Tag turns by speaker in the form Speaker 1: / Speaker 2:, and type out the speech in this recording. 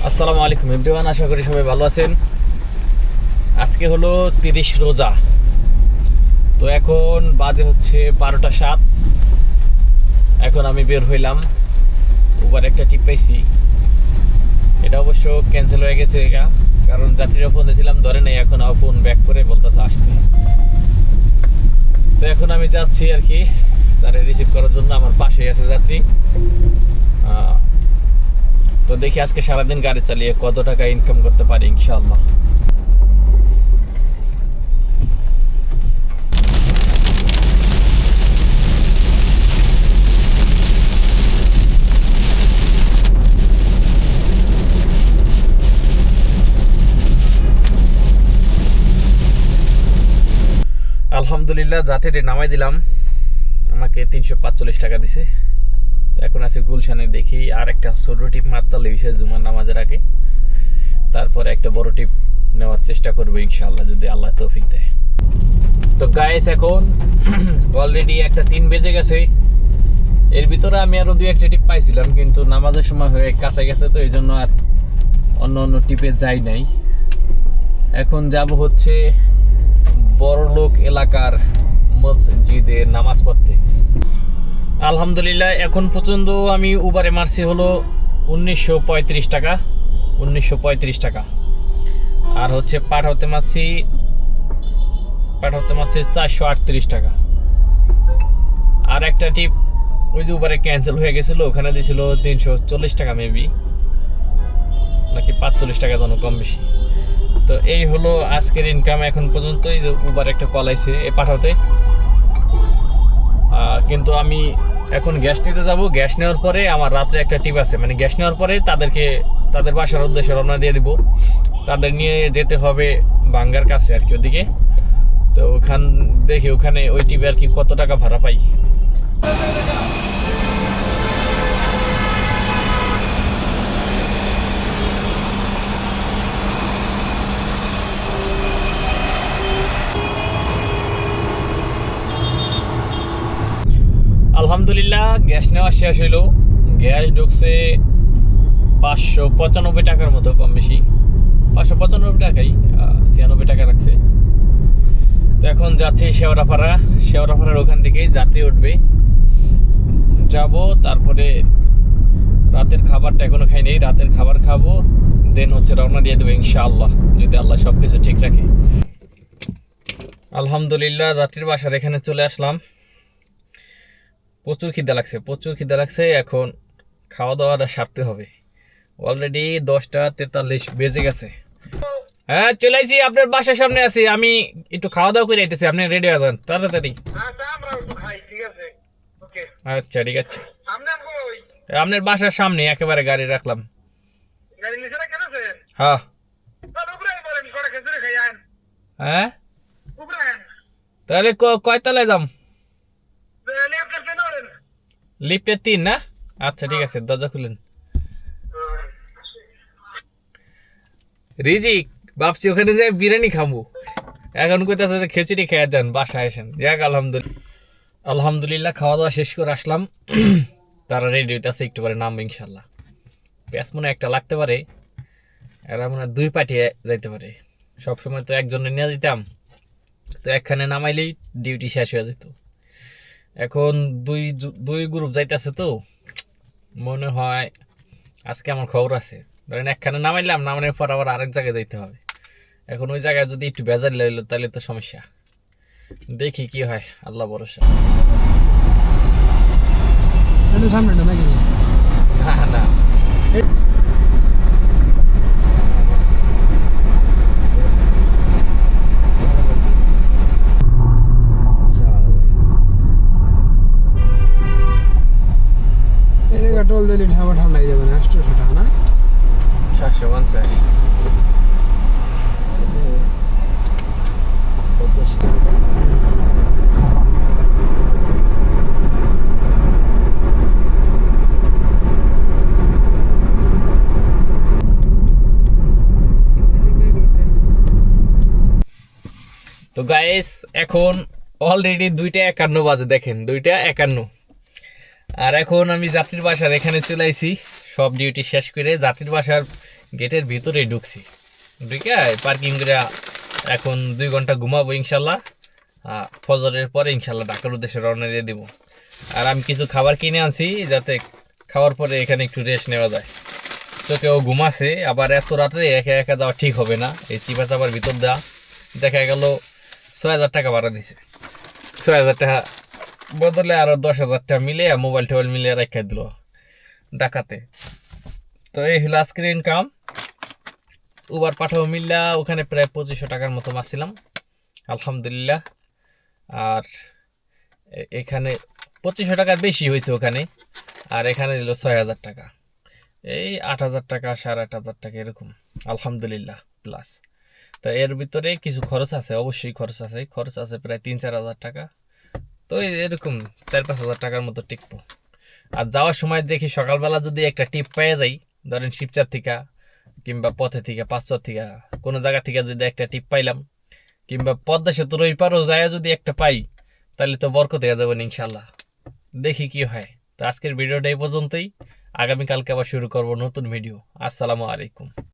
Speaker 1: আসসালামু আলাইকুম এভরিওয়ান, আশা করি সবাই ভালো আছেন। আজকে হলো 30 রোজা। তো এখন বাজে হচ্ছে 12টা 7। এখন আমি বের হইলাম, উবার একটা টিপ পাইছি। এটা অবশ্য ক্যান্সেল হয়ে গেছে কারণ যাত্রীরা ফোন দিয়েছিলাম ধরে নেই, এখন ফোন ব্যাক করে বলতেছে আসতে। তো এখন আমি যাচ্ছি আর কি তারে রিসিভ করার জন্য। আমার পাশেই আছে যাত্রী। তো দেখি আজকে সারাদিন গাড়ি চালিয়ে কত টাকা ইনকাম করতে পারি ইনশাআল্লাহ। আলহামদুলিল্লাহ যাত্রীরে নামাই দিলাম, আমাকে 345 টাকা দিছে। তো এখন আছে গুলশানে, দেখি আর একটা ছোট টিপ মারতে লেগেছে জুমার নামাজের আগে, তারপরে একটা বড় টিপ নেওয়ার চেষ্টা করবো ইনশাআল্লাহ যদি আল্লাহ তৌফিক দেয়। তো গাইস এখন অলরেডি 1:03 বেজে গেছে। এর ভিতরে আমি আরো 2-1টা টিপ পাইছিলাম, কিন্তু নামাজের সময় হয়ে কাছে গেছে, তো এই জন্য আর অন্য টিপে যাই নাই। এখন যাব হচ্ছে বড়লোক এলাকার মসজিদে নামাজ পড়তে। আলহামদুলিল্লাহ এখন পর্যন্ত আমি উবারে মারছি হলো 1935 টাকা, 1935 টাকা। আর হচ্ছে পাঠাতে মারছি 438 টাকা। আর একটা টিপ ওই যে উবারে ক্যান্সেল হয়ে গেছিলো, ওখানে দিয়েছিল 340 টাকা মেবি, নাকি 45 টাকা যেন, কম বেশি। তো এই হলো আজকের ইনকাম এখন পর্যন্ত। এই যে উবার একটা কল আইছে এ পাঠাতে, কিন্তু আমি এখন গ্যাস নিতে যাব। গ্যাস নেওয়ার পরে আমার রাত্রে একটা টিপ আছে, মানে গ্যাস নেওয়ার পরে তাদের বাসার উদ্দেশ্যে রওনা দিয়ে দিব। তাদের নিয়ে যেতে হবে বাঙ্গার কাছে আর কি ওদিকে। তো দেখি ওখানে ওই টিপে আর কি কত টাকা ভাড়া পাই। আলহামদুলিল্লাহ গ্যাস নেওয়া শেষ হইলো। গ্যাস ঢুকছে 595 টাকার মতো, কম বেশি 595 টাকাই, 96 টাকা রাখছে। তো এখন যাচ্ছি শেওড়াপাড়ার ওখান থেকে যাত্রী উঠবে, যাব। তারপরে রাতের খাবারটা এখনো খাই নেই, রাতের খাবার খাবো, দেন হচ্ছে রওনা দিয়ে দেবো ইনশাআল্লাহ যদি আল্লাহ সবকিছু ঠিক রাখে। আলহামদুলিল্লাহ যাত্রীর বাসার এখানে চলে আসলাম। প্রচুর খিদে লাগছে। এখন খাওয়া দাওয়াটা সারতে হবে। অলরেডি 10:43 বেজে গেছে। হ্যাঁ চলে আইছি, আপনার বাসার সামনে আছি। আমি একটু খাওয়া দাওয়া করে আইতেছি, আপনি রেডি হয়ে যান তাড়াতাড়ি। আচ্ছা ঠিক আছে, আপনার বাসার সামনে একেবারে গাড়ি রাখলাম। হ্যাঁ হ্যাঁ, তাহলে কয়তলায় যাম? লিফটের 3 না? আচ্ছা ঠিক আছে, দরজা খুলেন। রিজিক ভাবছি ওখানে যাই বিরিয়ানি খাবো, এখন কোথায় খিচুড়ি খেয়ে যান, বাসায় আসেন। যাক আলহামদুলিল্লাহ খাওয়া দাওয়া শেষ করে আসলাম। তারা রেডি হইতেছে, একটু পরে নামবো ইনশাল্লাহ। প্যাস মনে একটা লাগতে পারে, এরা মনে 2 পাঠিয়ে যাইতে পারে। সবসময় তো একজনে নিয়ে যেতাম, তো একখানে নামাইলেই ডিউটি শেষ হয়ে যেত। এখন দুই গ্রুপ যাইতেছে, তো মনে হয় আজকে আমার খবর আছে। ধরেন একখানে নামাইলাম, নামানোর পর আবার আরেক জায়গায় যাইতে হবে। এখন ওই জায়গায় যদি একটু বেজার লাগলো তাহলে তো সমস্যা। দেখি কি হয়, আল্লাহ ভরসা। না
Speaker 2: টোল দিলে ঠান্ডা যাবে না, 800 টাকা না,
Speaker 1: 750। তো গাইস এখন অলরেডি 2:51 বাজে, দেখেন 2:51। আর এখন আমি যাত্রীর বাসার এখানে চলে আইছি, সব ডিউটি শেষ করে। যাত্রীর বাসার গেটের ভিতরে ঢুকছি, ঢুকে পার্কিং করে এখন 2 ঘন্টা ঘুমাবো ইনশাল্লাহ। ফজরের পরে ইনশাল্লাহ ঢাকার উদ্দেশ্যে রওনা দিয়ে দিব। আর আমি কিছু খাবার কিনে আনছি যাতে খাওয়ার পরে এখানে একটু রেস্ট নেওয়া যায়। চোখে ও ঘুমাছে, আবার এত রাত্রে একা একা যাওয়া ঠিক হবে না। এই চিপা চাপার ভিতর দেওয়া দেখা গেল 6,000 টাকা ভাড়া দিছে। 6,000 টাকা বদলে আরো 10,000 টাকা মিলে মোবাইল টোবাইল মিলে রেখে দিল ঢাকাতে। তো এই হলো আজকের ইনকাম। উবার পাঠাবো মিললা ওখানে প্রায় 2500 টাকার মতো মারছিলাম আলহামদুলিল্লাহ। আর এখানে 2500 টাকার বেশি হয়েছে ওখানে, আর এখানে দিল 6,000 টাকা, এই 8,000 টাকা 8,500 টাকা এরকম আলহামদুলিল্লাহ প্লাস। তো এর ভিতরে কিছু খরচ আছে, অবশ্যই খরচ আছে প্রায় 3-4 হাজার টাকা। তো এরকম 4-5 হাজার টাকার মতো টিকবো। আর যাওয়ার সময় দেখি সকালবেলা যদি একটা টিপ পেয়ে যাই, ধরেন শিবচার থেকে কিংবা পথে থেকে 500 থেকে কোনো জায়গা থেকে যদি একটা টিপ পাইলাম, কিংবা পদ্মা সেতুর ওই পারও যায় যদি একটা পাই, তাহলে তো বরকত হয়ে যাবেন ইনশাল্লাহ। দেখি কি হয়। তো আজকের ভিডিওটা এই পর্যন্তই, আগামীকালকে আবার শুরু করব নতুন ভিডিও। আসসালামু আলাইকুম।